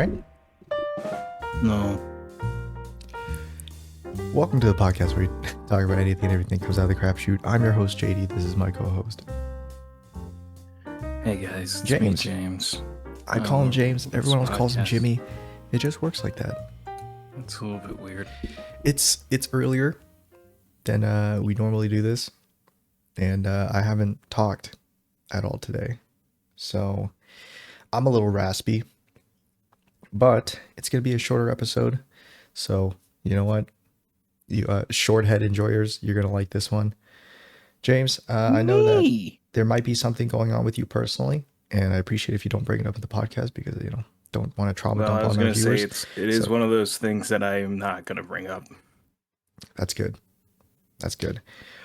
right? No. Welcome to the podcast where we talk about anything and everything comes out of the crapshoot. I'm your host, JD. This is my co-host. Hey guys, it's James. me, James. I call him James. Everyone else calls him podcast. Jimmy. It just works like that. It's a little bit weird. It's earlier than we normally do this, and I haven't talked at all today, so I'm a little raspy. But it's gonna be a shorter episode, so you know what? You short head enjoyers, you're gonna like this one. James, I know that there might be something going on with you personally, and I appreciate if you don't bring it up in the podcast because don't want to trauma dump I was on our gonna say viewers. it is one of those things that I am not gonna bring up. That's good. That's good.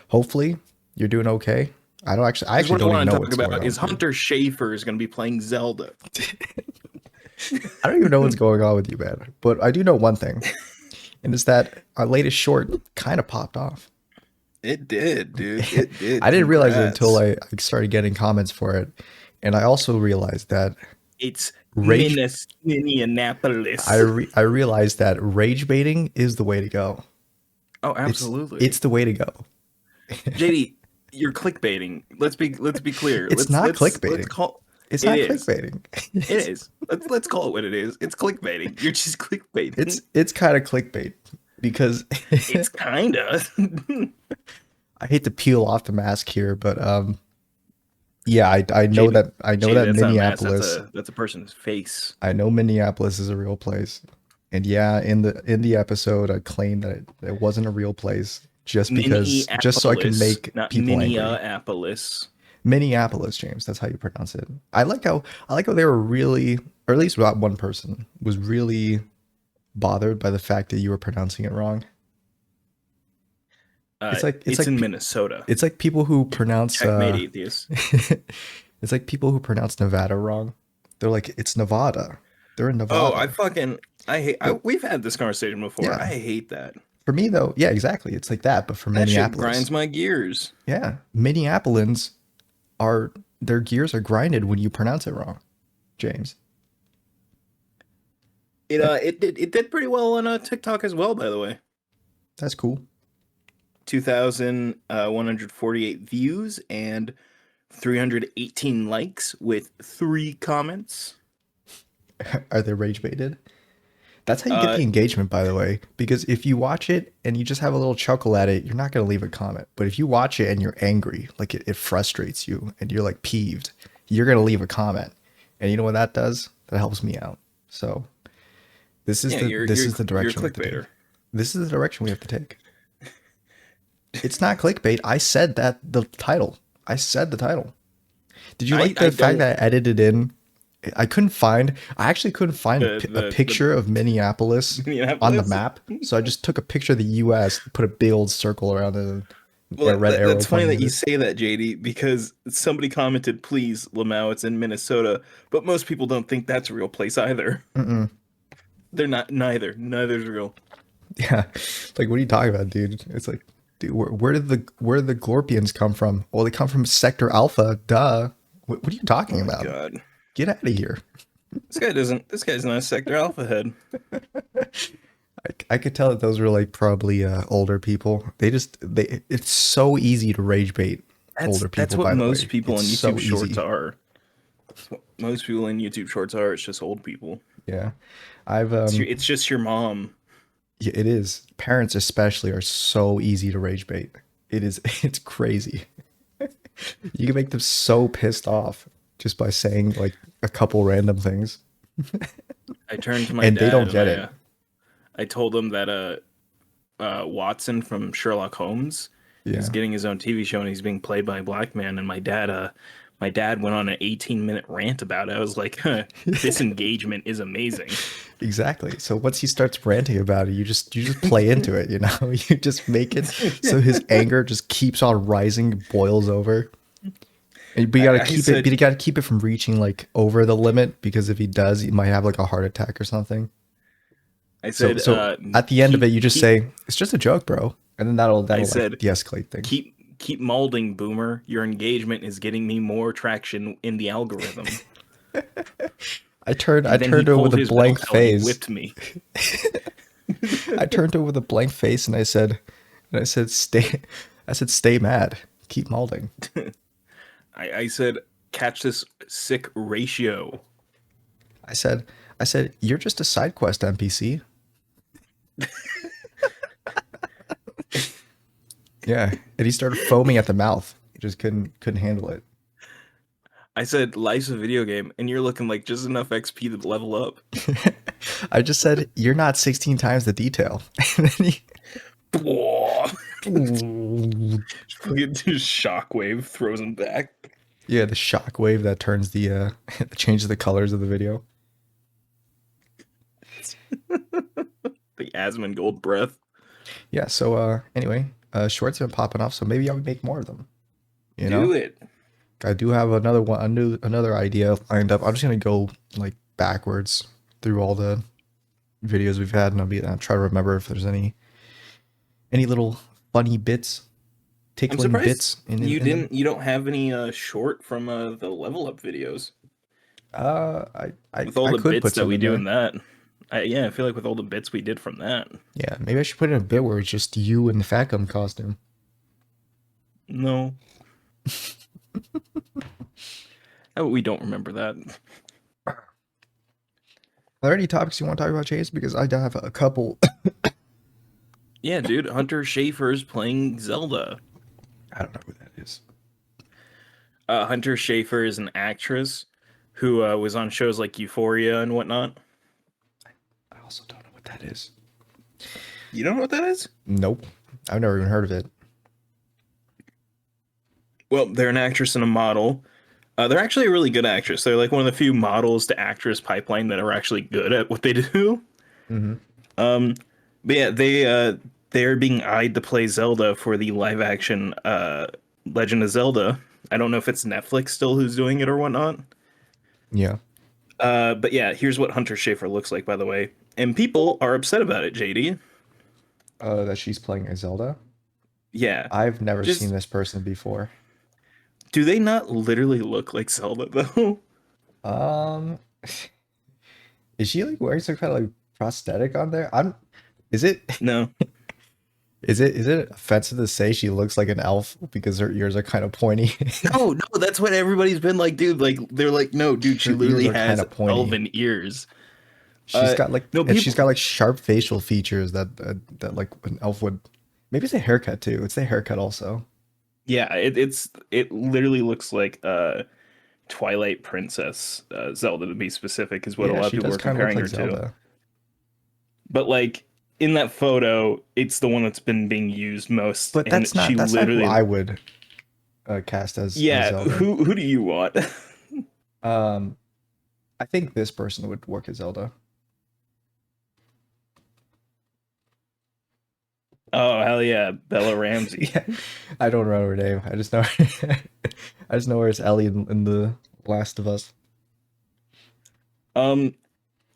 Hopefully you're doing okay. I actually don't even know what's going on. Is Hunter Schafer is gonna be playing Zelda. I don't even know what's going on with you, man. But I do know one thing, and it's that our latest short kind of popped off. It did, dude. It did. I didn't realize it until I started getting comments for it, and I also realized that it's Minneapolis. I realized that rage baiting is the way to go. Oh, absolutely. It's the way to go. JD, you're clickbaiting. Let's be clear. It's not clickbaiting. It's not clickbaiting. It is. Let's call it what it is. It's clickbaiting. You're just clickbaiting. It's kind of clickbait because it's kind of. I hate to peel off the mask here, but yeah, I know that Minneapolis. That's a person's face. I know Minneapolis is a real place, and yeah, in the episode, I claimed that it wasn't a real place just so I can make people angry. Minneapolis, James. That's how you pronounce it. I like how they were really, or at least about one person was really bothered by the fact that you were pronouncing it wrong. It's like in Minnesota. It's like people who pronounce atheist. It's like people who pronounce Nevada wrong. They're like, it's Nevada. They're in Nevada. Oh, I hate. We've had this conversation before. Yeah. I hate that. For me though, yeah, exactly. It's like that, but for Minneapolis, shit grinds my gears. Yeah, Minneapolians their gears are grinded when you pronounce it wrong, James. It did pretty well on TikTok as well, by the way. That's cool. 2,148 views and 318 likes with 3 comments. Are they rage baited? That's how you get the engagement, by the way, because if you watch it and you just have a little chuckle at it, you're not going to leave a comment. But if you watch it and you're angry, like it frustrates you and you're like peeved, you're going to leave a comment. And you know what that does? That helps me out. So this is the direction we have to take. This is the direction we have to take. It's not clickbait. I said the title. Did you like the fact that I edited in? I actually couldn't find a picture of Minneapolis on the map. So I just took a picture of the U.S., put a big old circle around the red arrow. That's funny that you say that, JD, because somebody commented, please, Lamau, it's in Minnesota. But most people don't think that's a real place either. Mm-mm. They're not, neither's real. Yeah. Like, what are you talking about, dude? It's like, dude, where did the Glorpians come from? Well, they come from Sector Alpha, duh. What are you talking about? God. Get out of here. This guy's not a Sector Alpha head. I could tell that those were like probably older people. It's so easy to rage bait older people. That's what most people in YouTube Shorts are. That's what most people in YouTube Shorts are. It's just old people. Yeah. It's just your mom. Yeah, it is. Parents especially are so easy to rage bait. It's crazy. You can make them so pissed off just by saying like a couple random things. I turned to my and dad they don't get it. I told him that Watson from Sherlock Holmes is getting his own TV show and he's being played by a black man. And my dad went on an 18-minute rant about it. I was like, this engagement is amazing. Exactly. So once he starts ranting about it, you just play into it, you know? You just make it so his anger just keeps on rising, boils over. But you gotta keep it from reaching like over the limit, because if he does, he might have like a heart attack or something. I said, so at the end of it, you just say, it's just a joke, bro. And then that'll like de-escalate things. Keep molding, boomer. Your engagement is getting me more traction in the algorithm. I And then he turned to her with pulled a his belt blank out and he face. whipped me. I turned to her with a blank face and I said, stay mad. Keep molding. I said, catch this sick ratio. I said, you're just a side quest NPC. Yeah, and he started foaming at the mouth. He just couldn't handle it. I said, life's a video game, and you're looking like just enough XP to level up. I just said, you're not 16 times the detail. And then Just shockwave throws him back. yeah, the shockwave that turns the changes the colors of the video. The Asmon gold breath. Yeah, so anyway, shorts have been popping off, so maybe I would make more of them. You know? Do it. I do have another one, another idea lined up. I'm just gonna go like backwards through all the videos we've had, and I'll try to remember if there's any little funny bits, I'm tickling surprised bits in them. you don't have any short from the level up videos. With all I the could bits put that some we in do there. in that. Yeah, I feel like with all the bits we did from that. Yeah, maybe I should put in a bit where it's just you in the Fat Gum costume. No. Oh, we don't remember that. Are there any topics you want to talk about, Chase? Because I have a couple. Yeah, dude, Hunter Schafer's playing Zelda. I don't know who that is. Hunter Schafer is an actress who was on shows like Euphoria and whatnot. I also don't know what that is. You don't know what that is? Nope. I've never even heard of it. Well, they're an actress and a model. They're actually a really good actress. They're like one of the few models to actress pipeline that are actually good at what they do. Mm-hmm. But yeah, they're being eyed to play Zelda for the live action Legend of Zelda. I don't know if it's Netflix still who's doing it or whatnot. Yeah. But yeah, here's what Hunter Schafer looks like, by the way. And people are upset about it, JD. That she's playing a Zelda. Yeah. I've never seen Just, this person before. do they not literally look like Zelda, though? Um, is she like wearing some kind of like prosthetic on there? Is it No. is it offensive to say she looks like an elf because her ears are kind of pointy? No, that's what everybody's been like, dude. Like, they're like, no, dude, she Her ears literally are kind has of pointy. elven ears. She's got like, No, and she's people. got like sharp facial features that like an elf would. Maybe it's a haircut too. It's the haircut also. Yeah, it literally looks like Twilight Princess Zelda, to be specific, is what a Yeah, lot of she people does are kind of look comparing like her to. Zelda. But like in that photo, it's the one that's been being used most, But and she that's not who literally. I would cast as Yeah, Zelda. who do you want? Um, I think this person would work as Zelda. Oh hell yeah, Bella Ramsey. Yeah, I don't remember her name. I just know I just know her as Ellie in the Last of Us. Um,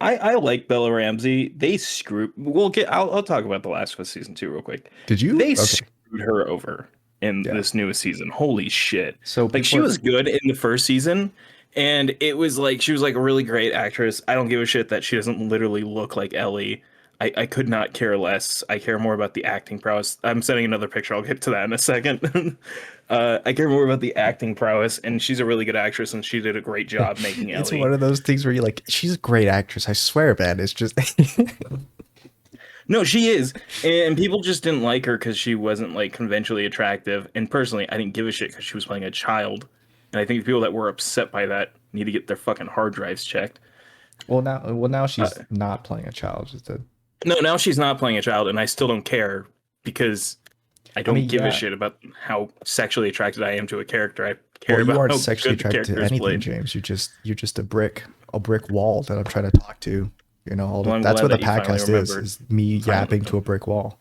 I like Bella Ramsey. They screwed. We'll get. I'll talk about the Last of Us season 2 real quick. Did you? They Okay. screwed her over in Yeah. this newest season. Holy shit! So Like she people was good in the first season, and it was like she was like a really great actress. I don't give a shit that she doesn't literally look like Ellie. I could not care less. I care more about the acting prowess. I'm sending another picture. I'll get to that in a second. I care more about the acting prowess, and she's a really good actress, and she did a great job making it's Ellie. one of those things where you're like, she's a great actress. I swear, man. It's just No, she is, and people just didn't like her because she wasn't like conventionally attractive. And personally, I didn't give a shit because she was playing a child. And I think the people that were upset by that need to get their fucking hard drives checked. well now she's not playing a child. Just a, No, now she's not playing a child, and I still don't care because I don't give a yeah. shit about how sexually attracted I am to a character. I care Well, you about aren't how sexually good the attracted to character is anything, played. James. You're just a brick wall that I'm trying to talk to. You know, Well, I'm that's glad what the that you finally podcast remembered. is me yapping to a brick wall.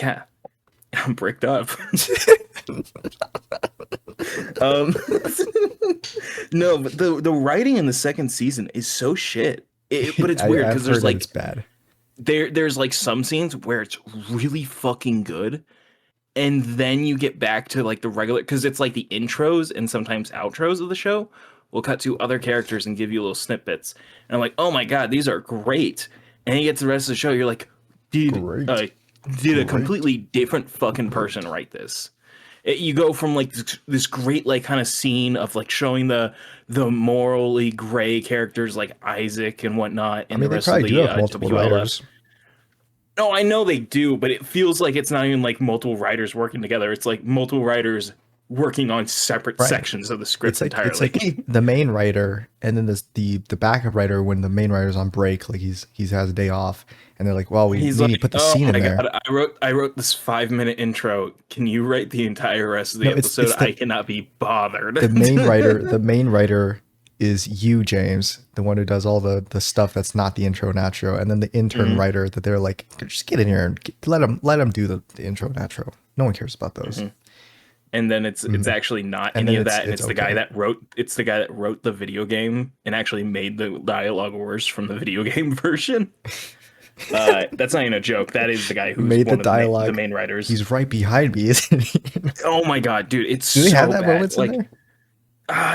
Yeah, I'm bricked up. um, no, but the writing in the second season is so shit. But it's weird I've because heard there's that like it's bad. there's like some scenes where it's really fucking good, and then you get back to like the regular because it's like the intros and sometimes outros of the show will cut to other characters and give you little snippets. And I'm like, oh my god, these are great. And you get to the rest of the show, you're like, did Great. did a Great. completely different fucking person write this? You go from like this great like kind of scene of like showing the morally gray characters like Isaac and whatnot, I and mean, the they rest of probably do the have multiple WLF. writers. No, I know they do, but it feels like it's not even like multiple writers working together. It's like multiple writers working on separate Right. sections of the It's script like entirely. the main writer and then the backup writer when the main writer's on break, like he's has a day off, and they're like, well, we He's need to like, put the "Oh scene in my there. god, I wrote this 5 minute intro. Can you write the entire rest of No, the episode? it's I cannot be bothered." the main writer. The main writer is you, James, the one who does all the stuff that's not the intro and outro, and then the intern Mhm, writer that they're like, just get in here and let him do the intro and outro. No one cares about those. mhm. And then it's Mhm. actually not And any then of that, and it's it's the guy okay. that wrote the video game and actually made the dialogue worse from the video game version. That's not even a joke. That is the guy who's Made the one of the dialogue. main writers. He's right behind me, isn't he? Oh my god, dude, it's Do they have so that bad. moments in Like, there?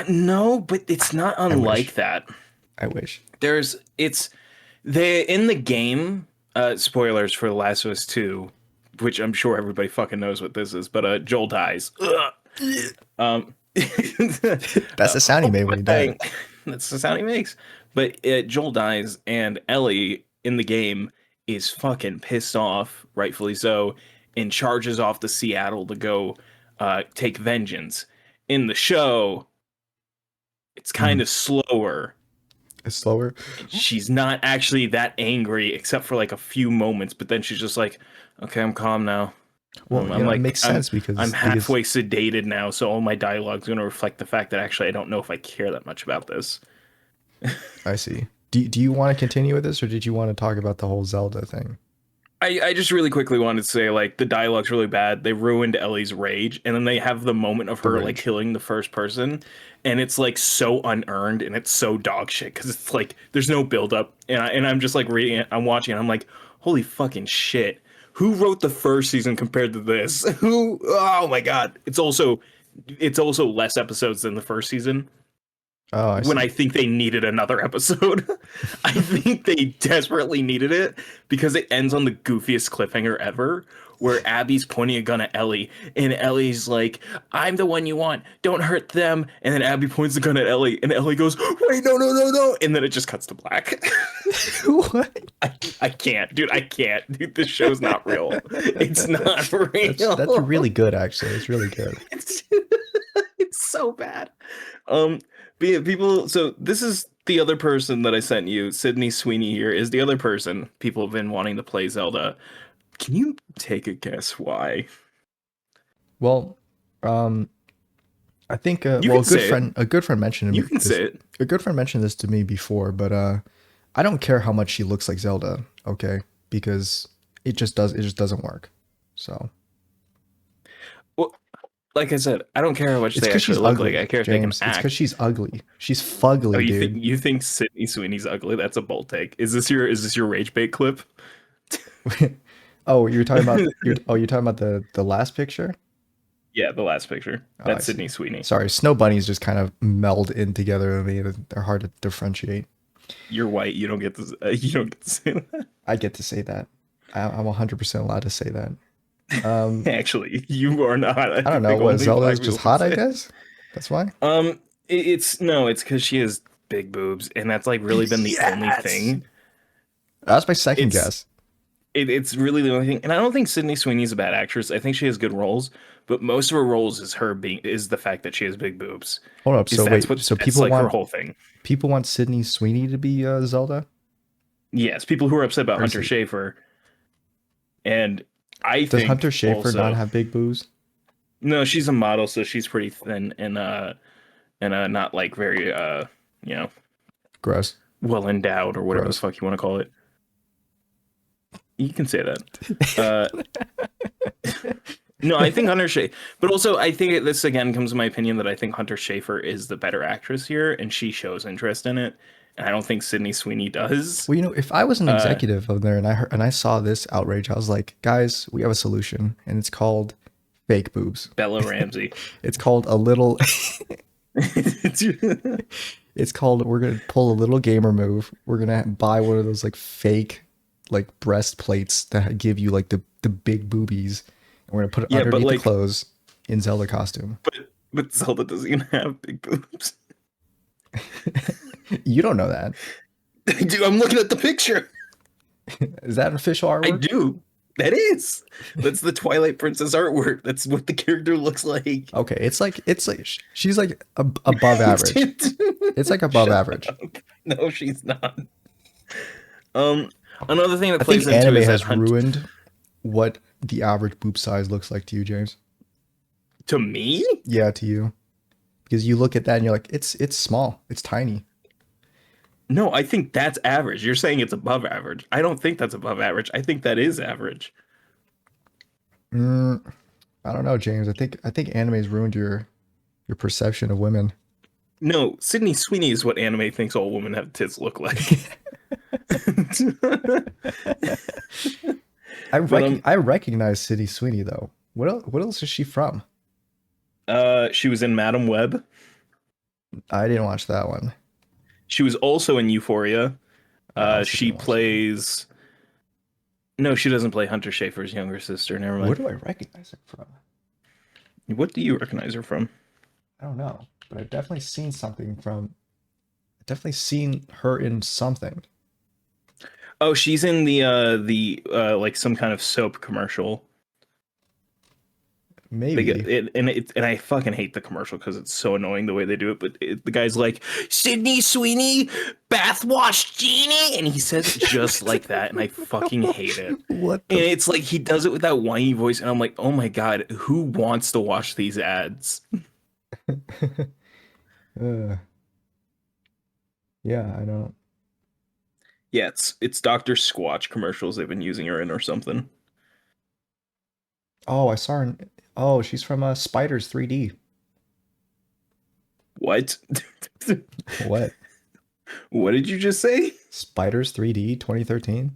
no, but it's not I unlike wish. that. I wish. There's it's they in the game. Spoilers for The Last of Us 2, which I'm sure everybody fucking knows what this is. But Joel dies. Ugh. Um, That's the sound he made when he died. that's the sound he makes. But Joel dies, and Ellie in the game is fucking pissed off, rightfully so, and charges off to Seattle to go take vengeance. In the show, it's kind Mm. of slower. It's slower. She's not actually that angry, except for like a few moments. But then she's just like, "Okay, I'm calm now. Well, I'm it like makes sense I'm because halfway sedated now, so all my dialogue's going to reflect the fact that actually I don't know if I care that much about this." I see. Do you want to continue with this, or did you want to talk about the whole Zelda thing? I just really quickly wanted to say like the dialogue's really bad. They ruined Ellie's rage, and then they have the moment of The her like rage. killing the first person, and it's like so unearned and it's so dog shit because it's like there's no build up, and I'm just like reading it, I'm watching, it, I'm like, holy fucking shit. Who wrote the first season compared to this? Who? Oh my god! It's also less episodes than the first season, Oh, I when see. I think they needed another episode. I think they desperately needed it because it ends on the goofiest cliffhanger ever, where Abby's pointing a gun at Ellie, and Ellie's like, "I'm the one you want. Don't hurt them." And then Abby points the gun at Ellie, and Ellie goes, "Wait, no, no, no, no!" And then it just cuts to black. What? I can't, dude. I can't, dude. This show's not real. It's not That's real. really good, actually. It's really good. It's it's so bad. Um, but yeah, people. So this is the other person that I sent you. Sydney Sweeney here is the other person people have been wanting to play Zelda. Can you take a guess why? Well, um, I think You well, can say it. a good friend mentioned You to me can this. say it. A good friend mentioned this to me before, but I don't care how much she looks like Zelda, okay? Because it just doesn't work. So Well, like I said, I don't care how much it's they because actually she's look like. ugly, I care if they can James. It's because act. she's ugly. She's Oh, fugly, dude. you think Sydney Sweeney's ugly? That's a bold take. Is this your rage bait clip? Oh, you're talking about the last picture? Yeah, the last picture. Oh, I That's see. Sydney Sweeney. Sorry, snow bunnies just kind of meld in together. I mean, they're hard to differentiate. You're white. You don't get to. You don't get to say that. I get to say that. I'm 100% allowed to say that. Um, Actually, you are not. I I don't know. think What, only Zelda is black just people can hot, I say it. guess? That's why? It's no, it's because she has big boobs, and that's like really been the only Yes. thing. That's my second It's guess. it's really the only thing, and I don't think Sydney Sweeney's a bad actress. I think she has good roles, but most of her roles is the fact that she has big boobs. Hold up. Is So wait, so that's like her whole thing. people want Sydney Sweeney to be Zelda? Yes, people who are upset about Hunter Crazy. Schafer, and I Does think Hunter Schafer not also have big boobs? no, she's a model, so she's pretty thin and not like very you know Gross. well endowed or whatever the Gross. fuck you want to call it. You can say that. Uh, no, I think Hunter Schafer, but also I think this again comes to my opinion that I think Hunter Schafer is the better actress here, and she shows interest in it, and I don't think Sydney Sweeney does. Well, if I was an Uh, executive of there and I saw this outrage, I was like, guys, we have a solution, and it's called fake boobs. Bella Ramsey. It's called a little It's called, we're gonna pull a little gamer move. We're gonna buy one of those like fake like breastplates that give you like the big boobies, and we're gonna put it Yeah, but underneath the like, clothes in Zelda costume. but Zelda doesn't even have big boobs. You don't know that. Dude, I'm looking at the picture. Is that official I artwork? do. That is. That's the Twilight Princess artwork. That's what the character looks like. Okay, it's like she's like above average. It's like above Shut average. up. No, she's not. Um, Another thing that I think plays into anime is that has hunt ruined what the average boob size looks like to you, James. to me. Yeah, to you. Because you look at that and you're like, it's small. It's tiny. No, I think that's average. You're saying it's above average. I don't think that's above average. I think that is average. Mm, I don't know, James. I think anime's ruined your perception of women. No, Sydney Sweeney is what anime thinks all women have tits look like. But I recognize Sydney Sweeney though. What else is she from? she was in Madam Web. I didn't watch that one. She was also in Euphoria. I also She didn't watch that one. plays. No, she doesn't play Hunter Schafer's younger sister. Never Where mind. do I recognize her from? What do you recognize her from? I don't know, but I've definitely seen something from. I've definitely seen her in something. Oh, she's in the like some kind of soap commercial. They get Maybe. it, and I fucking hate the commercial because it's so annoying the way they do it. But the guy's like, Sydney Sweeney, bath wash genie, and he says it just like that, and I fucking hate it. What And the? it's like he does it with that whiny voice, and I'm like, oh my god, who wants to watch these ads? uh, yeah, I don't. Yeah, it's Dr. Squatch commercials they've been using her in or something. Oh, I saw her. Oh, she's from Spiders 3D. What? What? What did you just say? Spiders 3D 2013?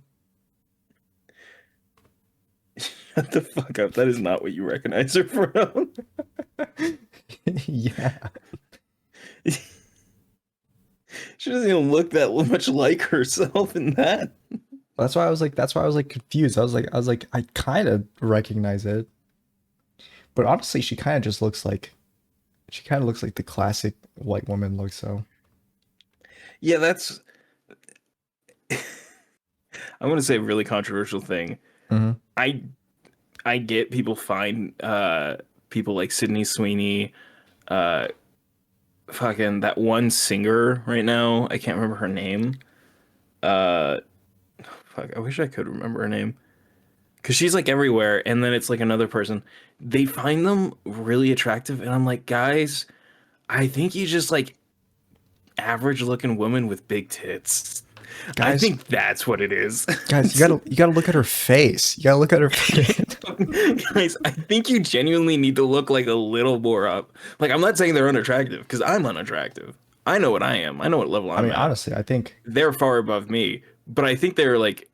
Shut the fuck up. That is not what you recognize her from. Yeah. She doesn't even look that much like herself in that. That's why I was like confused. I was like I kind of recognize it. But honestly, she kind of looks like the classic white woman looks so. Yeah, that's I'm gonna say a really controversial thing. Hmm. I I get people find people like Sydney Sweeney, uh fucking that one singer right now. I can't remember her name. Uh Fuck, I wish I could remember her name. Cause she's like everywhere, and then it's like another person. They find them really attractive, and I'm like, guys, I think you just like average looking woman with big tits. I Guys, think that's what it is. guys, you gotta look at her face. You gotta look at her face. Guys, I think you genuinely need to look like a little more up. Like, I'm not saying they're unattractive because I'm unattractive. I know what I am. I know what level I I'm mean, at. honestly, I think. They're far above me, but I think they're like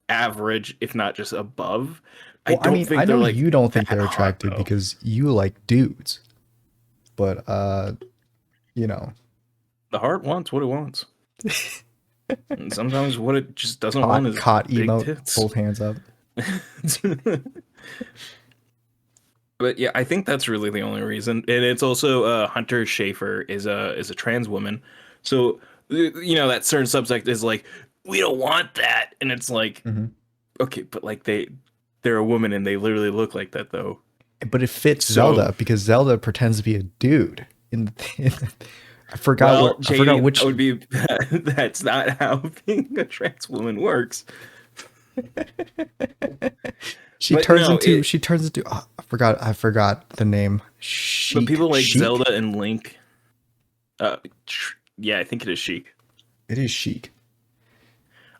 average, if not just above. I Well, I don't mean, I think they're know like you don't think that they're hot attractive though. because you like dudes, but you know, The heart wants what it wants. And sometimes what it just doesn't want is caught big emote, tits. both hands up. But yeah, I think that's really the only reason. And it's also Hunter Schafer is a trans woman. So you know that certain subject is like we don't want that, and it's like Hmm. okay, but like they're a woman and they literally look like that though. But it fits So Zelda because Zelda pretends to be a dude. In well, I forgot JD, that which. would be that's not how being a trans woman works. But no, it She turns into oh, I forgot the name. but people like Sheik? Zelda and Link. Uh, yeah, I think it is Sheik. It is Sheik.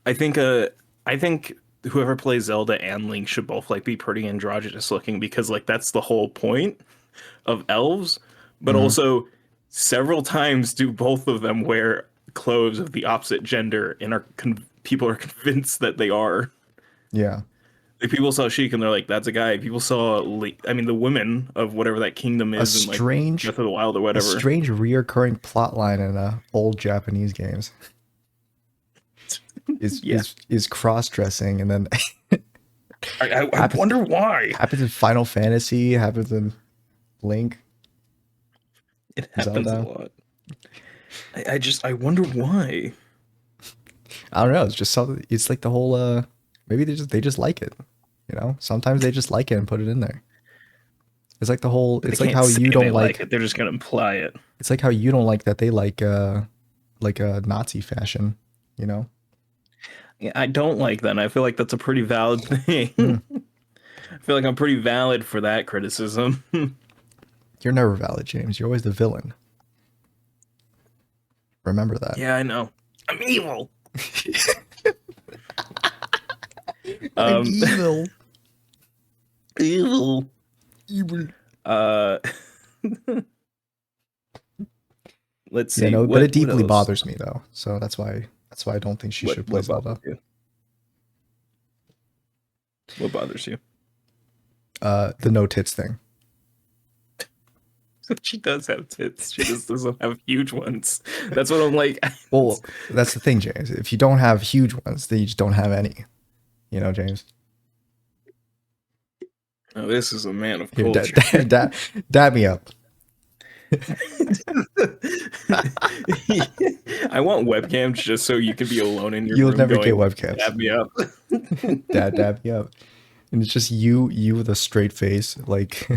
I think I think whoever plays Zelda and Link should both like be pretty androgynous looking because like that's the whole point of elves, but Hmm. also several times do both of them wear clothes of the opposite gender and people are convinced that they are. Yeah. Like people saw Sheik and they're like, "That's a guy." People saw, I mean, the women of whatever that kingdom A is in like strange, Breath of the Wild or a whatever. strange reoccurring plot line in old Japanese games is Yeah, is is cross dressing, and then I happens wonder why happens in Final Fantasy, happens in Link, it happens a Zelda. lot. I wonder why. I don't know. It's just something. It's like the whole. Maybe they just like it. You know. Sometimes they just like it and put it in there. It's like the whole. But they It's like can't how say you they don't like like. it. They're just gonna imply it. It's like how you don't like that they like a Nazi fashion. You know. Yeah, I don't like that. And I feel like that's a pretty valid thing. Mm. I feel like I'm pretty valid for that criticism. You're never valid, James. You're always the villain. Remember that. Yeah, I know. I'm evil. I'm Um, evil. evil. Evil. Uh, let's Yeah, see. no, but it What deeply else? bothers me though. So that's why I don't think she should play What bothers Zelda. you? What bothers you? The no tits thing. She does have tits. She just doesn't have huge ones. That's what I'm like. Well, that's the thing, James. If you don't have huge ones, then you just don't have any. You know, James. Oh, this is a man of Here, culture. dab me up. I want webcams just so you can be alone in your You'll room never get going, webcams. "Dab me up." Dab me up. And it's just you with a straight face, like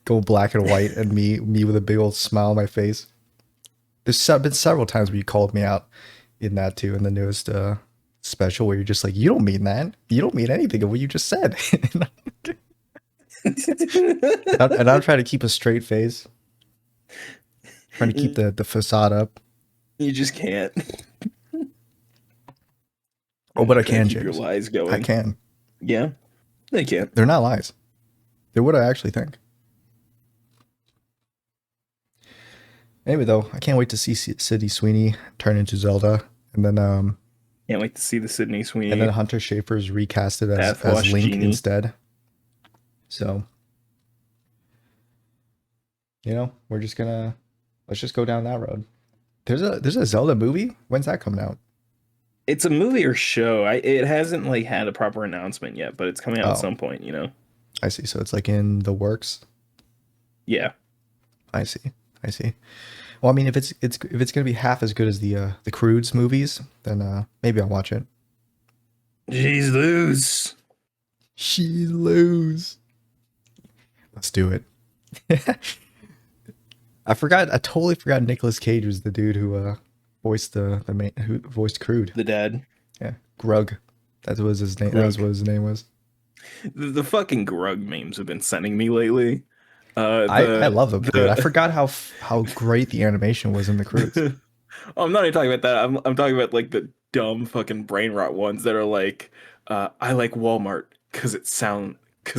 go black and white, and me with a big old smile on my face. There's been several times where you called me out in that too, in the newest special, where you're just like, you don't mean that. You don't mean anything of what you just said. And I'm trying to keep a straight face, trying to keep the facade up. You just can't. Oh, but I Trying to can, keep your James. lies I going. can. Yeah, they can't. They're not lies. They're what I actually think. Anyway, though, I can't wait to see Sydney Sweeney turn into Zelda, and then Can't wait to see the Sydney and Sweeney then Hunter Schafer's recasted as Bathwash Link Genie. instead. So, let's just go down that road. There's a Zelda movie. When's that coming out? It's a movie or show. It hasn't like had a proper announcement yet, but it's coming out at Oh, some point. I see. So it's like in the works. Yeah. I see. Well, I mean, if it's gonna be half as good as the Croods movies, then maybe I'll watch it. Jeez, lose. She lose. Let's do it. I totally forgot Nicolas Cage was the dude who voiced who voiced Crude. The dad. Yeah, Grug. That was his name. That was Grug. what his name was. The fucking Grug memes have been sending me lately. I love the Crude. I forgot how great the animation was in the Crudes. Oh, I'm not even talking about that. I'm talking about like the dumb fucking brain rot ones that are like, I like Walmart because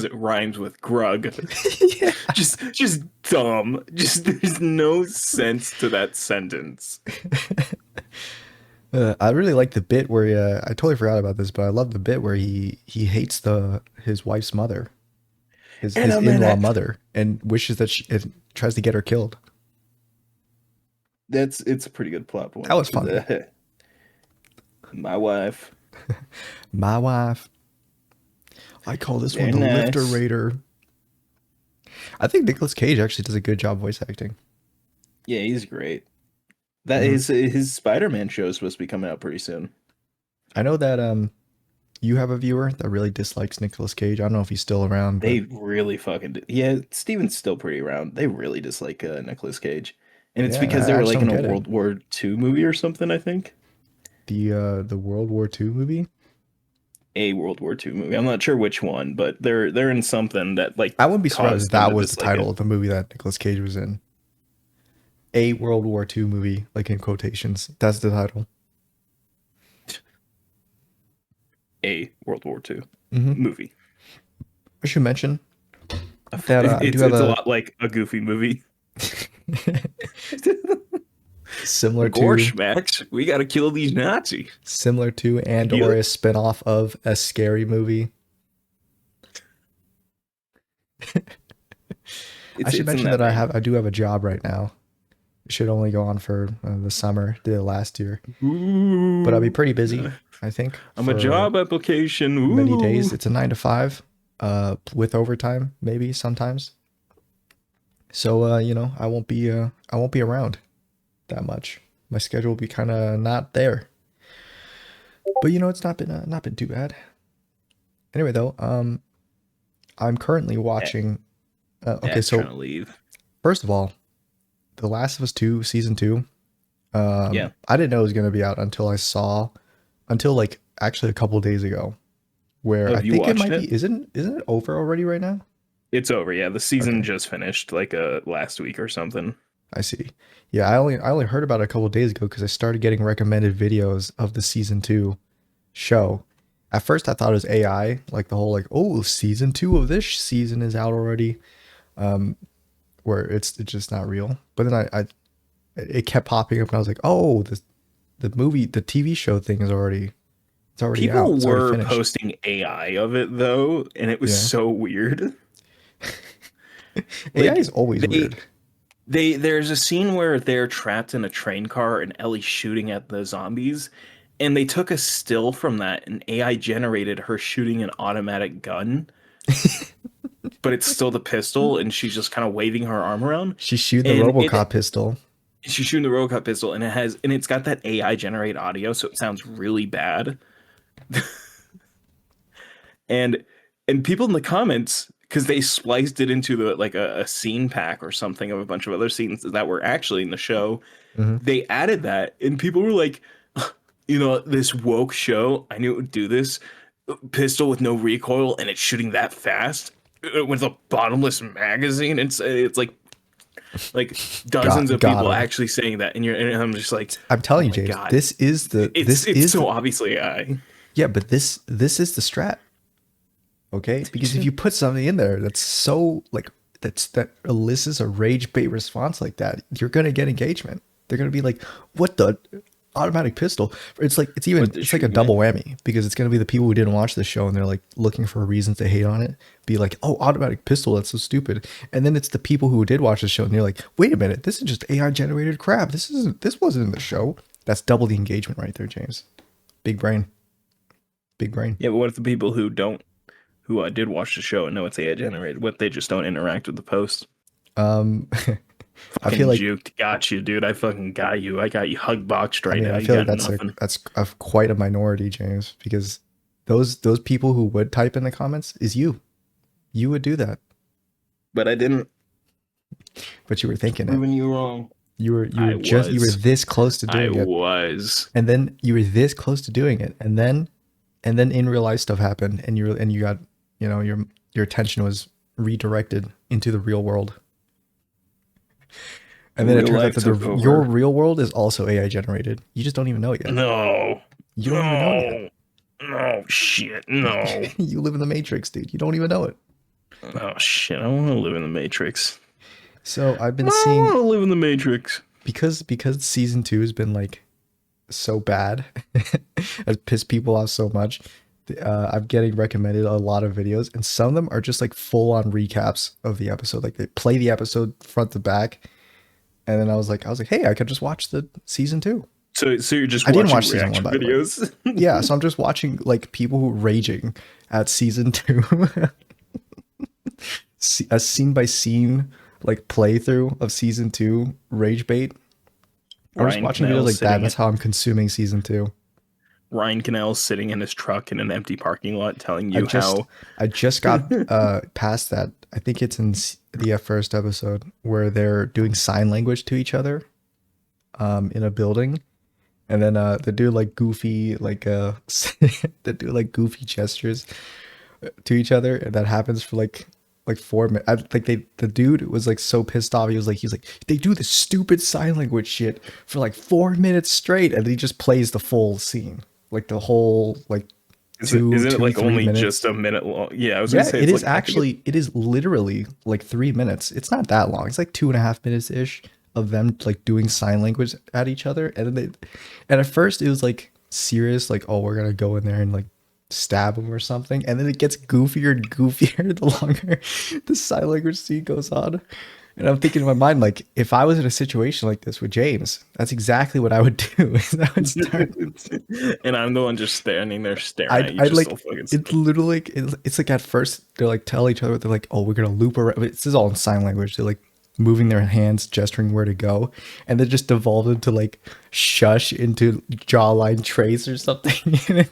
it rhymes with grug. Yeah. Just dumb. Just there's no sense to that sentence. I really like the bit where I totally forgot about this, but I love the bit where he hates his wife's mother, his in-law mother, and wishes that it tries to get her killed. It's a pretty good plot point. That was funny. My wife. My wife. I call this Very one the nice. Lifter Raider. I think Nicolas Cage actually does a good job voice acting. Yeah, he's great. That is his Spider-Man show is supposed to be coming out pretty soon. I know that you have a viewer that really dislikes Nicolas Cage. I don't know if he's still around. But They really fucking yeah. Steven's still pretty around. They really dislike Nicolas Cage, and it's Yeah, because I they were just like in don't a get it. World War II movie or something. I think The World War II movie. a World War II movie. I'm not sure which one, but they're in something that like I wouldn't be surprised caused if them that to was the dislike title it. of the movie that Nicolas Cage was in. A World War II movie, like in quotations. That's the title. A World War II Mm-hmm. movie. I should mention that I It's do have a lot like a Goofy movie. similar to Gorsh, Max, we gotta kill these Nazis. and or a spinoff of a scary movie. I should It's in mention that that vein. I do have a job right now. It should only go on for the summer, the last year, but I'll be Ooh, pretty busy. I think I'm a for job application. many days. Ooh. It's a 9 to 5, with overtime maybe sometimes. So I won't be around that much. My schedule will be kind of not there. But it's not been too bad. Anyway, though, I'm currently Dad, watching. Okay, Dad's trying so to leave. first of all, The Last of Us 2 season 2. Yeah. I didn't know it was gonna be out until like actually a couple days ago, where Oh, I have you think it watched might it? be. Isn't it over already right now? It's over. Yeah, the season Okay, just finished like last week or something. I see. Yeah, I only heard about it a couple days ago because I started getting recommended videos of the season 2 show. At first, I thought it was AI, like the whole like, oh, season 2 of this season is out already, where it's just not real. But then I it kept popping up, and I was like, oh, the TV show thing it's already out, People it's already were finished. posting AI of it though, and it was Yeah, so weird. AI Like is always they weird. there's a scene where they're trapped in a train car and Ellie's shooting at the zombies, and they took a still from that and AI generated her shooting an automatic gun, but it's still the pistol and she's just kind of waving her arm around. She's shooting the And RoboCop pistol. she's shooting the RoboCop pistol and it's got that AI generate audio, so it sounds really bad. And people in the comments, because they spliced it into a scene pack or something of a bunch of other scenes that were actually in the show, Hmm. they added that, and people were like, this woke show, I knew it would do this. Pistol with no recoil, and it's shooting that fast with a bottomless magazine. It's like dozens of Got people him. actually saying that, and I'm just like, I'm oh telling you, my James, god, it's so obviously AI. yeah, but this is the strat, okay? Because if you put something in there that's so like that elicits a rage bait response like that, you're gonna get engagement. They're gonna be like, "What the automatic pistol?" What the It's like a shooting at? double whammy because it's gonna be the people who didn't watch the show and they're like looking for reasons to hate on it. Be like, "Oh, automatic pistol, that's so stupid." And then it's the people who did watch the show and you're like, "Wait a minute, this is just AI generated crap. This wasn't in the show." That's double the engagement right there, James. Big brain. Big brain. Yeah, but what if the people who don't who did watch the show and know it's AI generated? What if they just don't interact with the post? Um, I feel Fucking like juked, got you, dude. I fucking got you. I got you hug boxed I right mean now. I You feel like got nothing. that's quite a minority, James, because those people who would type in the comments is you. You would do that, But I didn't. but you were thinking it. Proving you wrong. You were just you were this close to I doing it, was. and then you were this close to doing it, and then in real life stuff happened, and you got your attention was redirected into the real world, and then it Real turns out life that took your over. real world is also AI generated. You just don't even know it yet. No. You don't even know it yet. No. No shit. No. You live in the Matrix, dude. You don't even know it. Oh shit. I don't want to live in the Matrix. So I've been I don't seeing want to live in the Matrix. because season 2 has been like so bad, has pissed people off so much. I'm getting recommended a lot of videos, and some of them are just like full on recaps of the episode. Like they play the episode front to back, and then I was like, hey, I could just watch the season 2. So you're just I didn't watching watch season 1, reaction by the way. videos. Yeah, so I'm just watching like people who raging at season 2, a scene by scene like playthrough of season 2 rage bait. I'm just Ryan watching videos Canal like that. And sitting that's how I'm consuming season 2. Ryan Canal sitting in his truck in an empty parking lot telling I you just how I just got past that. I think it's in the first episode where they're doing sign language to each other in a building, and then they do like goofy they do like goofy gestures to each other, and that happens for like 4 minutes. I think the dude was like so pissed off. He was like they do this stupid sign language shit for like 4 minutes straight, and he just plays the full scene, like the whole like isn't it like three only just minutes. a minute long? Yeah, I was gonna Yeah, say it it's is like I think it's actually, it is literally like 3 minutes. It's not that long. It's like 2.5 minutes ish of them like doing sign language at each other, and then and at first it was like serious, like, oh, we're gonna go in there and like stab him or something, and then it gets goofier and goofier the longer the sign language scene goes on. And I'm thinking in my mind, like, if I was in a situation like this with James, that's exactly what I would do. Is I would start. And I'm the one just standing there staring at you, I'd just so like. fucking It's still. literally like it's like at first they're like tell each other, they're like, oh, we're gonna loop around. This is all in sign language. They're like moving their hands, gesturing where to go, and they just devolved into like shush into jawline trace or something. And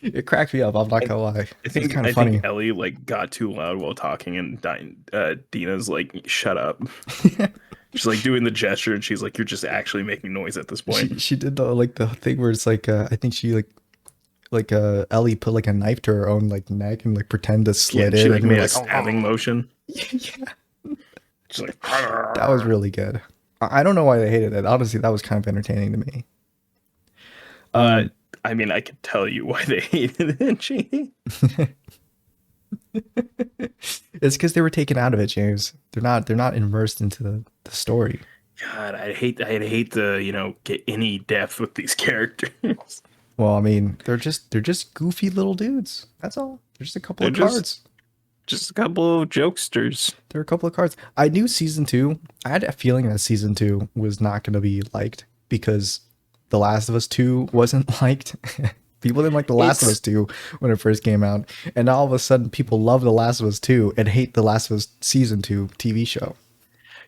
it cracked me up. I'm not I, gonna lie. I It's think kind of I think funny. Ellie like got too loud while talking, and Dina's like, "Shut up." She's like doing the gesture, and she's like, "You're just actually making noise at this point." She did the like the thing where it's like I think she like Ellie put like a knife to her own like neck and like pretend to Yeah, slit and she it, like and we're made a like, oh, stabbing motion. yeah, She's like, that was "Arr." really good. I don't know why they hated it. Honestly, that was kind of entertaining to me. uh, Um, I mean, I can tell you why they hated it. Gee. it's because they were taken out of it, James. They're not immersed into the story. God, I'd hate to get any depth with these characters. Well, I mean, they're just goofy little dudes. That's all. They're just a couple They're of cards. just a couple of jokesters. They're a couple of cards. I knew season two. I had a feeling that season two was not going to be liked because The Last of Us Two wasn't liked. People didn't like The Last of Us It's 2 when it first came out, and now all of a sudden people love The Last of Us 2 and hate The Last of Us season 2 TV show.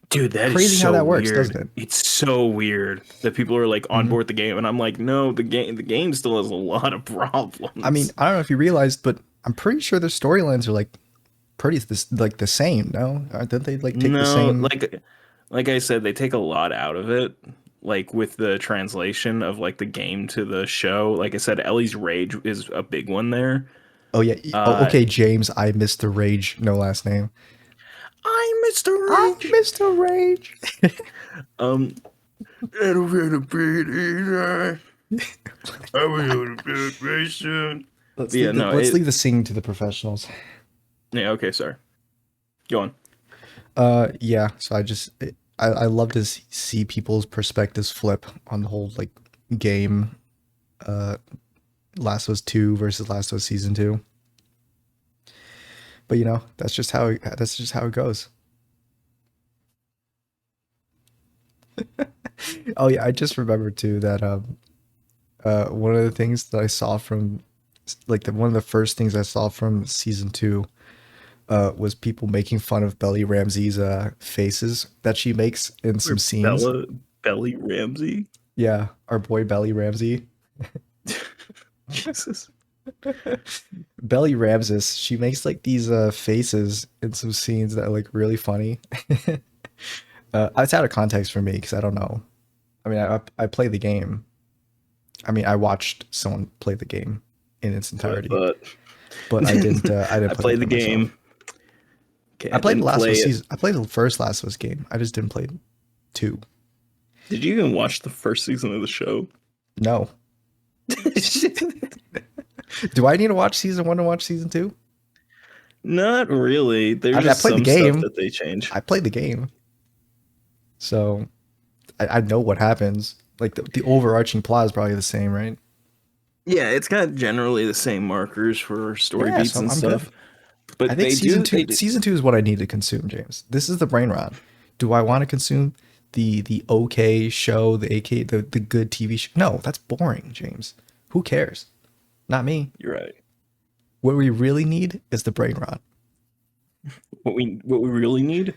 Dude, that is Crazy how so that works, doesn't weird. it? It's so weird that people are like on Hmm. board the game, and I'm like, no, the game still has a lot of I mean, problems. I don't know if you realized, but I'm pretty sure their storylines are like pretty this like the same. No, didn't they like take the No, same? like I said, they take a lot out of it. Like with the translation of like the game to the show. Like I said, Ellie's rage is a big one there. Oh yeah. Oh, Uh, okay, James. I missed the Rage. No last name. I'm Mr. I'm Rage. Mr. Rage. Um, I don't feel the pain either. I was on a bad patient. Yeah, no, Let's it. leave the singing to the professionals. Yeah, okay, sorry. Go on. Yeah. So I love to see people's perspectives flip on the whole like game. Uh, Last of Us 2 versus Last of Us season 2. But that's just how it goes. Oh yeah, I just remembered too that one of the things that I saw from like one of the first things I saw from season 2 was people making fun of Belly Ramsey's faces that she makes in some Or scenes. Belly Ramsey. Yeah, our boy Belly Ramsey. Jesus. Belly Ramses, she makes like these faces in some scenes that are like really funny. It's out of context for me because I don't know. I mean, I play the game. I mean, I watched someone play the game in its So I entirety, thought. but I didn't I play the played the game myself. game. Okay, I I played the didn't Last of play Us it. season. I played the first Last of Us game. I just didn't play two. Did you even watch the first season of the show? No. Do I need to watch season one to watch season two? Not really. I There's mean, I just played the some stuff game. that they change. I played the game, so I know what happens. Like the overarching plot is probably the same, right? Yeah, it's got generally the same markers for story Yeah, beats so and I'm good. stuff. I But think they season do two they do season two is what I need to consume, James. This is the brain rot. Do I want to consume the okay show, the AK the good TV show? No, that's boring, James. Who cares? Not me. you're right. What we really need is the brain rot. What we really need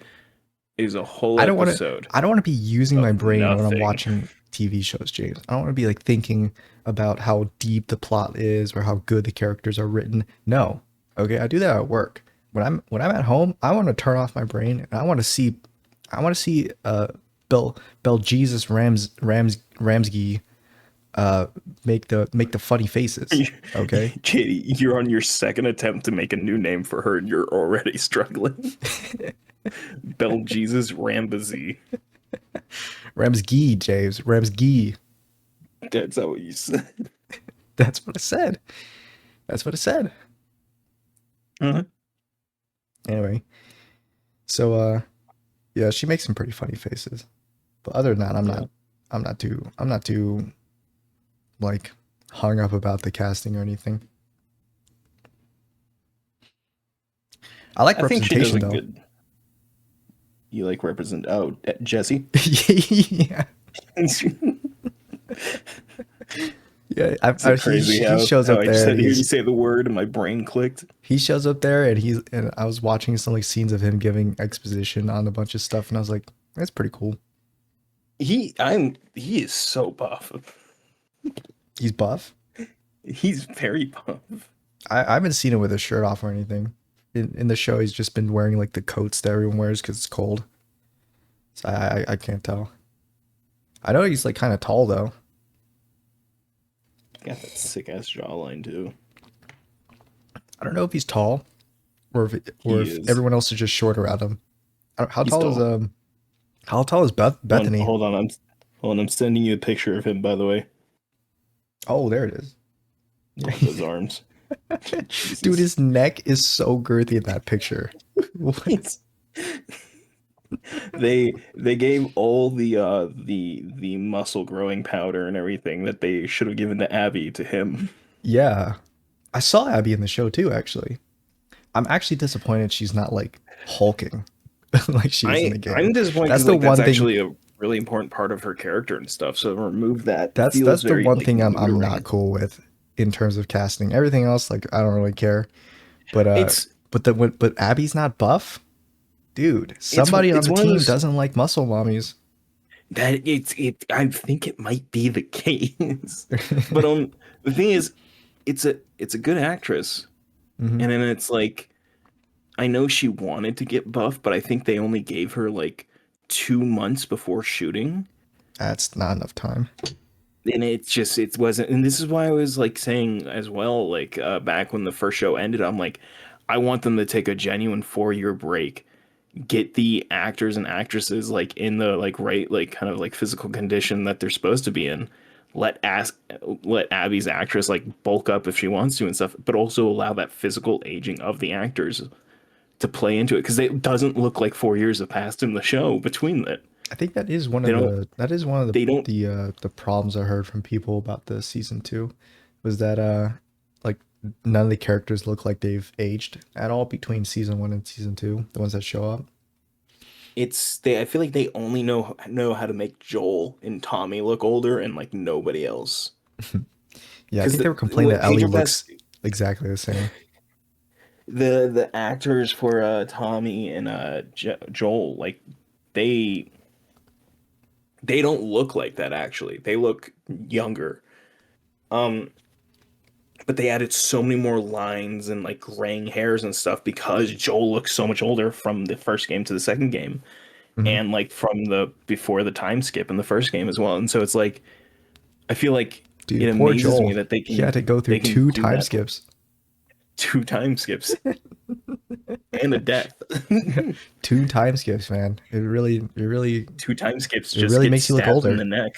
is a whole I don't want to episode I don't want to be using my of brain when I'm nothing. watching TV shows, James. I don't want to be like thinking about how deep the plot is or how good the characters are written. No. Okay, I do that at work. When I'm at home, I want to turn off my brain and I want to see Bell Jesus Ramsgy make the funny faces. Okay? JD, you're on your second attempt to make a new name for her and you're already struggling. Bell Jesus Rambazy. Ramsgy, James. Ramsgy. That's not what you said. That's what I said. That's what I said. Uh-huh. Anyway, so Yeah, she makes some pretty funny faces. But other than that, Yeah. I'm not too like hung up about the casting or anything. I like I think she does representation a though. good. You like represent? Oh, Jesse. Yeah, yeah. Is it crazy He shows how up I just there had and to hear you say the word and my brain clicked? he shows up there and I was watching some like scenes of him giving exposition on a bunch of stuff and I was like, that's pretty cool. He is so buff. He's buff. He's very buff. I haven't seen him with his shirt off or anything. In the show, he's just been wearing like the coats that everyone wears because it's cold. So I can't tell. I know he's like kind of tall though. Got that sick ass jawline too. I don't know if he's tall or He if is. everyone else is just short around him. He's tall. How tall is Bethany? Hold on. I'm sending you a picture of him. By the way, Oh, there it is. love those arms. Dude, Jesus. his neck is so girthy in that picture. What? It's- they gave all the muscle growing powder and everything that they should have given to Abby to him. Yeah, I saw Abby in the show too. Actually, I'm actually disappointed she's not like hulking like she is in the game. I'm disappointed That's because the like that's one thing. actually a really important part of her character and stuff. So to remove that That's feels the very one like thing I'm not neutering. cool with in terms of casting. Everything else, like I don't really care. But It's but Abby's not buff, dude. Somebody on it's the one of team those doesn't like muscle mommies. that it. I think it might be the case, but the thing is, it's a good actress, Hmm. and then it's like I know she wanted to get buff, but I think they only gave her like 2 months before shooting. That's not enough time. And it wasn't, and this is why I was like saying as well, like back when the first show ended, I'm like, I want them to take a genuine 4 year break, get the actors and actresses like in the like right like kind of like physical condition that they're supposed to be in. Let Abby's actress like bulk up if she wants to and stuff, but also allow that physical aging of the actors to play into it because it doesn't look like 4 years have passed in the show between that. I think They don't. that is one of They don't. the problems I heard from people about the season two was that like none of the characters look like they've aged at all between season one and season two. The ones that show up. It's they. I feel like they only know how to make Joel and Tommy look older, and like nobody else. Yeah, I Because think they were complaining when that Ellie Pedro looks Pas exactly the same. the actors for Tommy and Joel, like they they don't look like that actually. They look younger. Um, but they added so many more lines and like graying hairs and stuff because Joel looks so much older from the first game to the second game, Hmm. and like from the before the time skip in the first game as well. And so it's like I feel like it Dude, poor amazes me Joel. that He had to go through they can two do time that with skips. two time skips and a death. Two time skips, man. Two time skips it just really get makes you look stabbed in older. the neck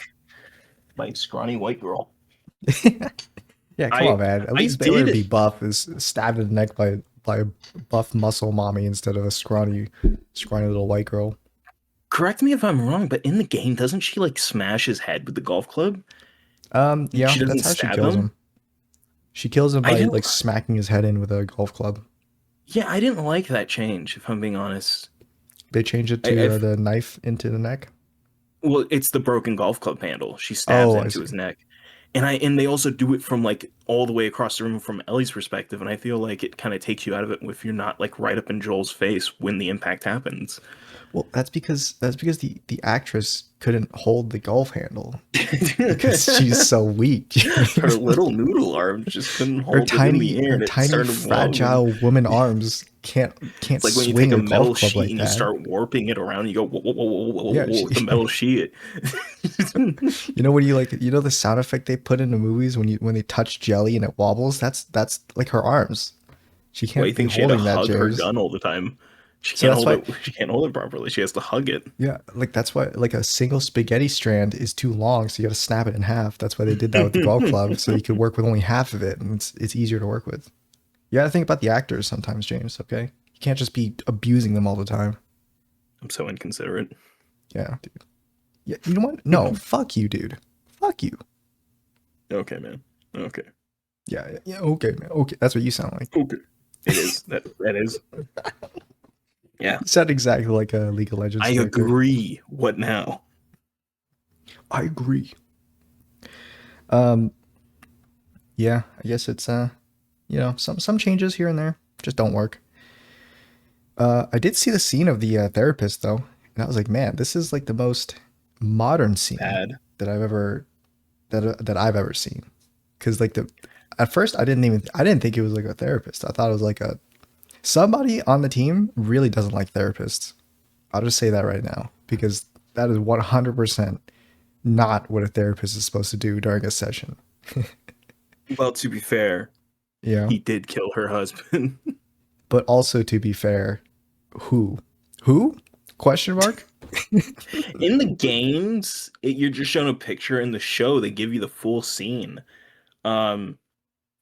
by a scrawny white girl. Yeah, come on, I man. At I least Baylor did be buff is stabbed in the neck by a buff muscle mommy instead of a scrawny little white girl. correct me if I'm wrong, but in the game doesn't she like smash his head with the golf club? Yeah, She that's doesn't how she stab kills him. him. She kills him I by didn't. like smacking his head in with a golf club. Yeah, I didn't like that change. If I'm being honest, They change it I to the knife into the neck. well, it's the broken golf club handle. She stabs Oh, it I into see. his neck. And they also do it from like all the way across the room from Ellie's perspective, and I feel like it kind of takes you out of it if you're not like right up in Joel's face when the impact happens. Well, that's because the actress couldn't hold the golf handle because she's so weak. Her little noodle arms just couldn't hold it in the air, Her and it tiny started wobbling. fragile woman arms can't It's like when you take swing a a golf metal club sheet like and you that. start warping it around. You go whoa, whoa, whoa, whoa, whoa, whoa, Yeah, whoa, with the metal sheet. you know when you like you know the sound effect they put into movies when they touch jelly and it wobbles. That's like her arms. She Why do you can't be think she had to holding that, hug her James. gun all the time? She So can't that's hold why, it. She can't hold it properly. She has to hug it. yeah, like that's why like a single spaghetti strand is too long, so you got to snap it in half. That's why they did that with the golf club, so you could work with only half of it, and it's easier to work with. You got to think about the actors sometimes, James. Okay, you can't just be abusing them all the time. I'm so inconsiderate. Yeah, dude. Yeah, you know what? No, fuck you, dude. Fuck you. Okay, man. Okay. Yeah, okay, man. Okay, that's what you sound like. Okay. It is. That is. Yeah. You sound exactly like a League of Legends I character. agree. What now? I agree. Um, yeah, I guess it's some changes here and there just don't work. I did see the scene of the therapist though, and I was like, man, this is like the most modern scene Bad. that I've ever seen. Because like the at first I didn't think it was like a therapist. I thought it was like a somebody on the team really doesn't like therapists. I'll just say that right now because that is 100% not what a therapist is supposed to do during a session. Well, to be fair, Yeah. he did kill her husband. But also to be fair, who? Who? Question mark? In the games, you're just shown a picture. In the show, they give you the full scene. Um,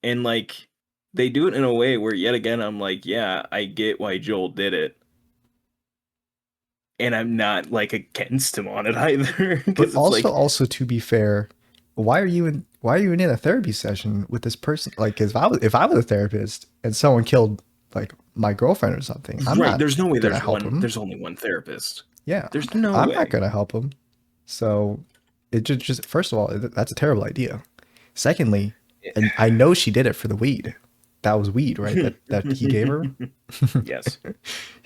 and like they do it in a way where, yet again, I'm like, yeah, I get why Joel did it, and I'm not like against him on it either, But because it's also, like, also to be fair, why are you in a therapy session with this person? Like, if I was a therapist and someone killed like my girlfriend or something, I'm right? not There's no way gonna help him. there's only one therapist. Yeah, There's no I'm not way. gonna help him. So it just first of all, that's a terrible idea. Secondly, and I know she did it for the weed. That was weed, right? That he gave her. Yes.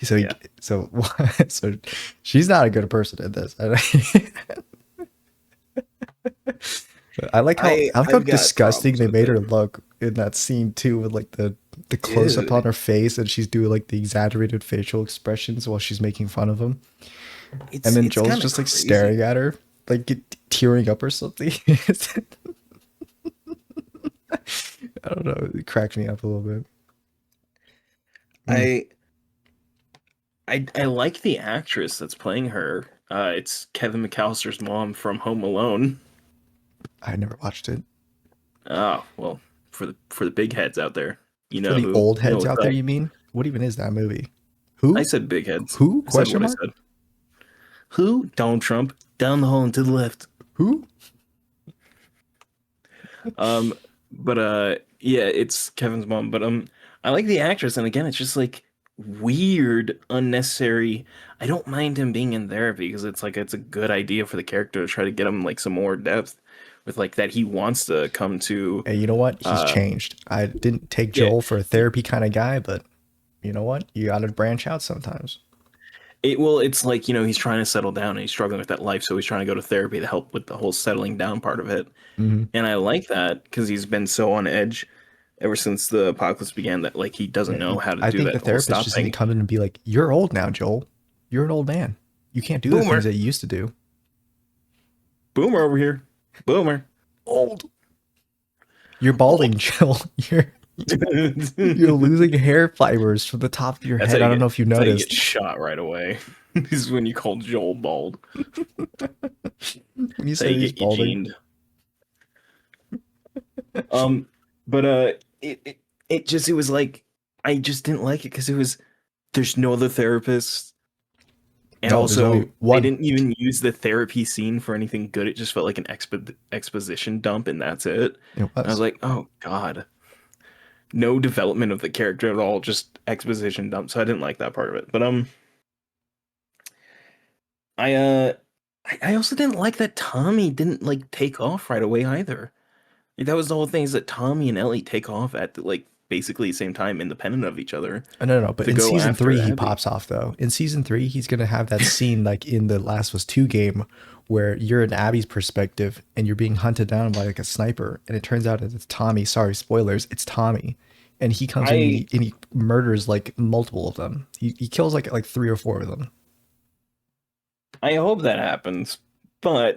So Yeah. so so she's not a good person at this. I like how I've got disgusting problems they with made it. her look in that scene too, with like the close up on Dude, her face, and she's doing like the exaggerated facial expressions while she's making fun of him, and then it's Joel's kind of just like crazy. staring at her, like tearing up or something. I don't know. It cracked me up a little bit. Mm, I I like the actress that's playing her. It's Kevin McAllister's mom from Home Alone. I never watched it. Oh, well, for the big heads out there, For the old you know heads what's out there, up. you mean? What even is that movie? I Who? said big heads. Who? I said Question what I mark? said. Who? Donald Trump. Down the hall and to the left. Who? Um, but yeah, it's Kevin's mom. But I like the actress, and again, it's just like weird, unnecessary. I don't mind him being in therapy because it's like it's a good idea for the character to try to get him like some more depth with like that he wants to come to. Hey, you know what? He's Uh, changed. I didn't take yeah, Joel for a therapy kind of guy, but you know what? You gotta branch out sometimes. it's like he's trying to settle down and he's struggling with that life, so he's trying to go to therapy to help with the whole settling down part of it. Hmm. And I like that because he's been so on edge ever since the apocalypse began that like he doesn't Yeah, know how to I do think the that whole therapist stop just need to thing. come in and be like, "You're old now, Joel. You're an old man. You can't do the things Boomer, that you used to do." boomer over here, boomer. Old. You're balding, Old. Joel. That's You're losing hair fibers from the top of your how head. I you don't get. know if you That's how you get noticed. shot right away. This is when you call Joel bald. When you That's how said you he's get balding. Eugened. Um, but it was like I just didn't like it because it was there's no other therapist. And No, there's also, only they one. didn't even use the therapy scene for anything good. It just felt like an exposition dump, and that's it. It And I was was. like, oh god, no development of the character at all, just exposition dump. So I didn't like that part of it. But I I also didn't like that Tommy didn't like take off right away either. Like, that was the whole thing is that Tommy and Ellie take off at like basically the same time, independent of each other, No. But to in go season after three, he Abby. pops off though. In season three, he's gonna have that scene like in the Last of Us 2 game where you're in Abby's perspective and you're being hunted down by like a sniper, and it turns out that it's Tommy. Sorry, spoilers. It's Tommy, and he comes in and I he murders like multiple of them. He kills like 3 or 4 of them. I hope that happens, but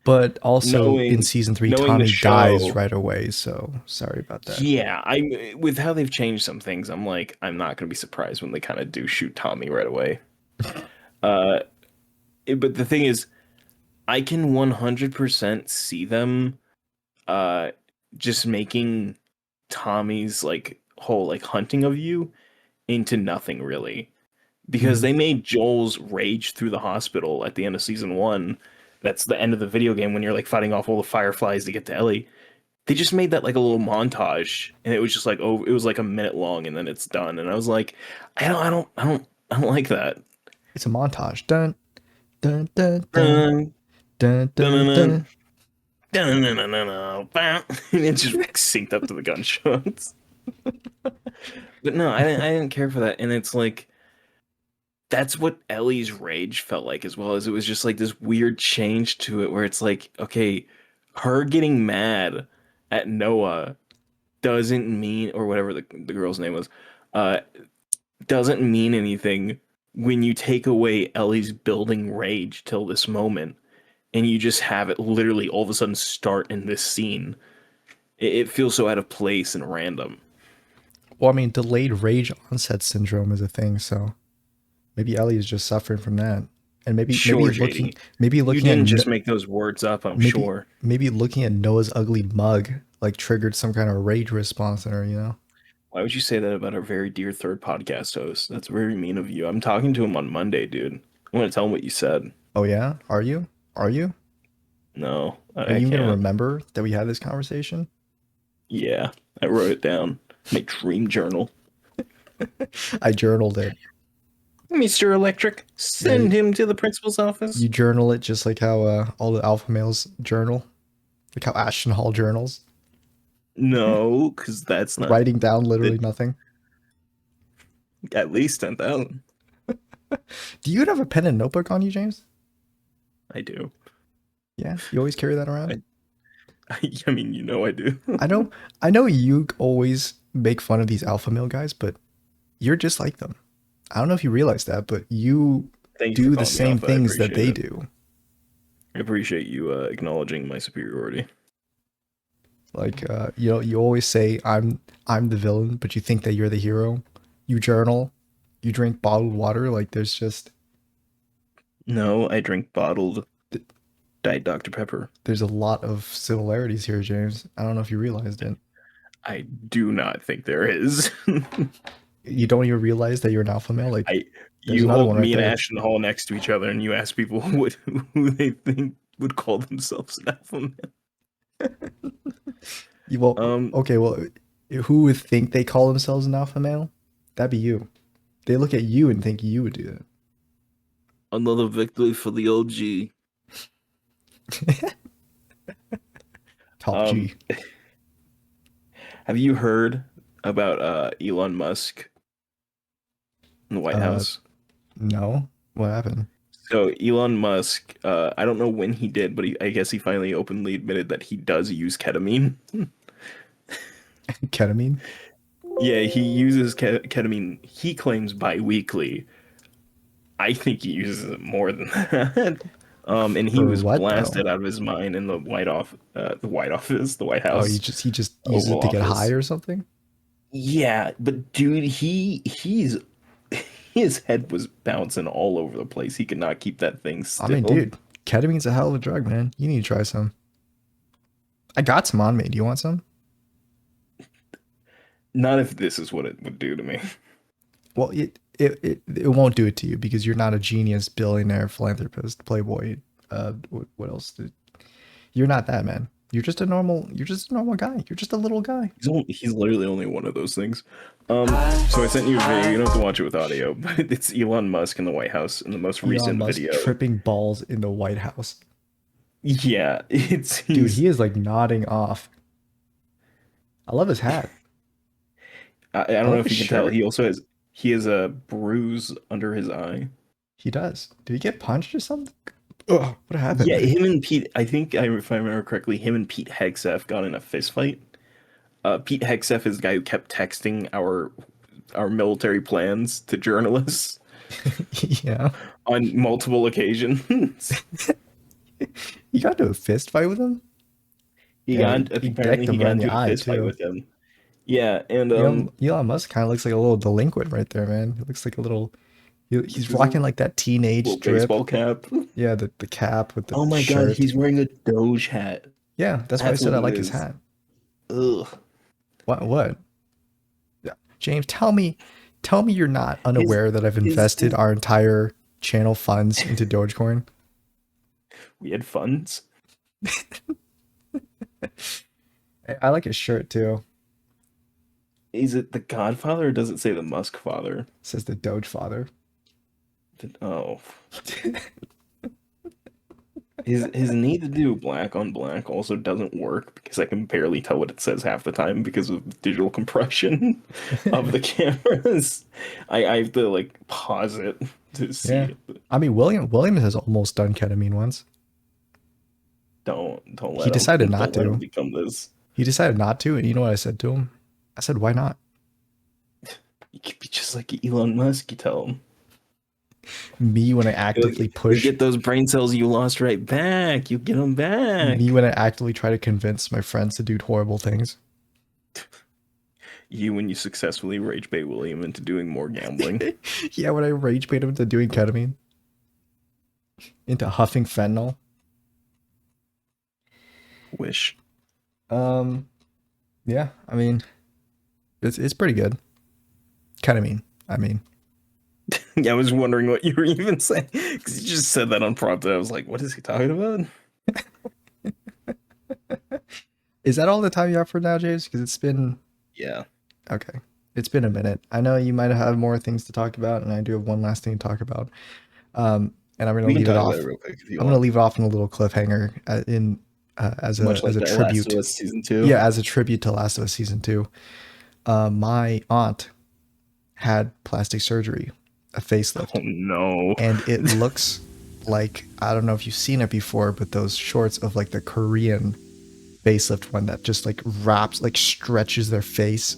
But also in knowing season three, knowing the Tommy dies show, right away. So sorry about that. yeah, I with how they've changed some things, I'm like I'm not gonna be surprised when they kind of do shoot Tommy right away. Uh, but the thing is, I can 100% see them uh just making Tommy's like whole like hunting of you into nothing really because Mm-hmm. they made Joel's rage through the hospital at the end of season one. That's the end of the video game when you're like fighting off all the fireflies to get to Ellie. They just made that like a little montage, and it was just like, oh, it was like a minute long, and then it's done. And I was like, I don't like that. It's a montage. Dun dun dun dun Dun, dun dun, dun dun, dun. dun, dun, dun, dun, dun, bam. And it just synced up to the gunshots. But no, I didn't care for that, and it's like that's what Ellie's rage felt like as well. As it was just like this weird change to it, where it's like, okay, her getting mad at Noah doesn't mean, or whatever the girl's name was, uh, doesn't mean anything when you take away Ellie's building rage till this moment, and you just have it literally all of a sudden start in this scene. It feels so out of place and random. Well, I mean, delayed rage onset syndrome is a thing, so maybe Ellie is just suffering from that, and Sure, JD. maybe You looking at didn't just make those words up, I'm sure. maybe looking at Noah's ugly mug like triggered some kind of rage response in her, you know? Why would you say that about our very dear third podcast host? That's very mean of you. I'm talking to him on Monday, dude. I want to tell him what you said. Oh yeah, are you? Are you? No, Are I you gonna can't. remember that we had this conversation? Yeah, I wrote it down. My dream journal. I journaled it. Mr. Electric, Yeah, send him to the principal's office. you journal it just like how all the alpha males journal, like how Ashton Hall journals, No, because that's not writing down literally the, nothing. at least 10,000. Do you have a pen and notebook on you, James? I do. Yeah, you always carry that around. I mean, you know I do. I know, I know you always make fun of these alpha male guys, but you're just like them. I don't know if you realize that, but you Thank you for do the calling me same alpha. I things that appreciate they it. do. I appreciate you acknowledging my superiority. Like, you know, you always say I'm the villain, but you think that you're the hero. You journal, you drink bottled water. Like, there's just No, I drink bottled Diet Dr. Pepper. there's a lot of similarities here, James. I don't know if you realized it. I do not think there is. You don't even realize that you're an alpha male. Like, I there's you another hold one right me and there. Ashton Hall next to each other, and you ask people what who they think would call themselves an alpha male. You well, Um, okay, well, who would think they call themselves an alpha male? That'd be you. They look at you and think you would do another victory for the OG. that. Top Um, G. have you heard about Elon Musk in the White Uh, House? no. What happened? So Elon Musk, I don't know when he did, but I guess he finally openly admitted that he does use ketamine. Ketamine? Yeah, he uses ketamine. He claims bi-weekly. I think he uses it more than that. And he For was what though? blasted out of his mind in the White Oh, House, he just uses Oval it to get high Office. or something? Yeah, but dude, he's his head was bouncing all over the place. He could not keep that thing I mean, still. dude, ketamine's a hell of a drug, man. You need to try some. I got some on me. Do you want some? Not if this is what it would do to me. Well, it won't do it to you because you're not a genius, billionaire, philanthropist, playboy. What else? You're not that, man. You're just a normal guy. You're just a little guy. He's literally only one of those things. So I sent you a video. You don't have to watch it with audio, but it's Elon Musk in the White House in the most Elon recent Musk video. tripping balls in the White House. Yeah, it's Dude, he's. he is like nodding off. I love his hat. I I don't know love if his you can tell. shirt. He has a bruise under his eye. He does. Did he get punched or something? Ugh, what happened Yeah, there? him and Pete. I think if I remember correctly, him and Pete Hegseth got in a fist fight. Pete Hegseth is the guy who kept texting our military plans to journalists Yeah. on multiple occasions. You got into a fist fight with him? He Yeah, got he apparently decked he him got right in the into a eye fist fight too. with him. Yeah, and Elon Musk kind of looks like a little delinquent right there, man. He looks like a little. with He's his rocking like that teenage little drip. baseball cap. Yeah, the cap with the Oh my God, shirt. he's wearing a Doge hat. Yeah, that's why I That's said what I it like his is. hat. Ugh. What? What? Yeah. James, tell me. Tell me you're not His unaware that I've invested his our entire channel funds into Dogecoin. we had funds. I like his shirt too. Is it the Godfather or does it say the Musk Father? It says the Doge Father. Oh, his need to do black on black also doesn't work because I can barely tell what it says half the time because of digital compression of the cameras. I have to like pause it to see Yeah. it. I mean, Williams has almost done ketamine once. Don't He let him decided not don't let him to. become this. He decided not to, and you know what I said to him? I said, "Why not?" You could be just like Elon Musk. You tell him. Me when I You'll, actively you'll push, get those brain cells you lost right back. You get them me back. when I actively try to convince my friends to do horrible things. You when you successfully rage bait William into doing more gambling. Yeah, when I rage bait him into doing ketamine, into huffing fentanyl. Wish. Um, yeah, I mean, it's pretty good. Ketamine, I mean. Yeah, I was wondering what you were even saying because you just said that unprompted. I was like, what is he talking about? Is that all the time you have for now, James? Because it's been Yeah. okay. It's been a minute. I know you might have more things to talk about, and I do have one last thing to talk about. And I'm gonna We can leave it talk about off. it real quick if you I'm gonna want. leave it off in a little cliffhanger Much as like a that Last of tribute. Us season 2. Yeah, as a tribute to Last of Us season 2. My aunt had plastic surgery, a facelift, Oh no. and it looks like, I don't know if you've seen it before, but those shorts of like the Korean facelift one that just like wraps, like stretches their face,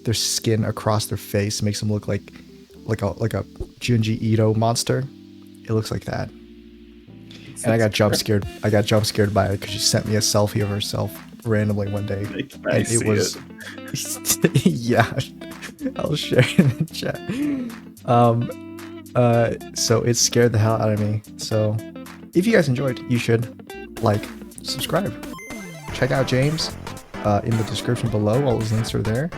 their skin across their face, makes them look like a Junji Ito monster. It looks like that. And I got jump scared. I got jump scared by it because she sent me a selfie of herself randomly one day, I and it see was yeah. I'll share it in the chat. So it scared the hell out of me. So if you guys enjoyed, you should like, subscribe, check out James in the description below. All those links are there.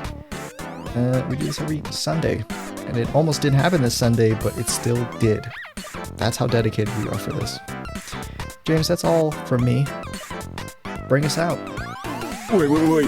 We do this every Sunday, and it almost didn't happen this Sunday, but it still did. That's how dedicated we are for this. James, that's all from me. Bring us out. Wait.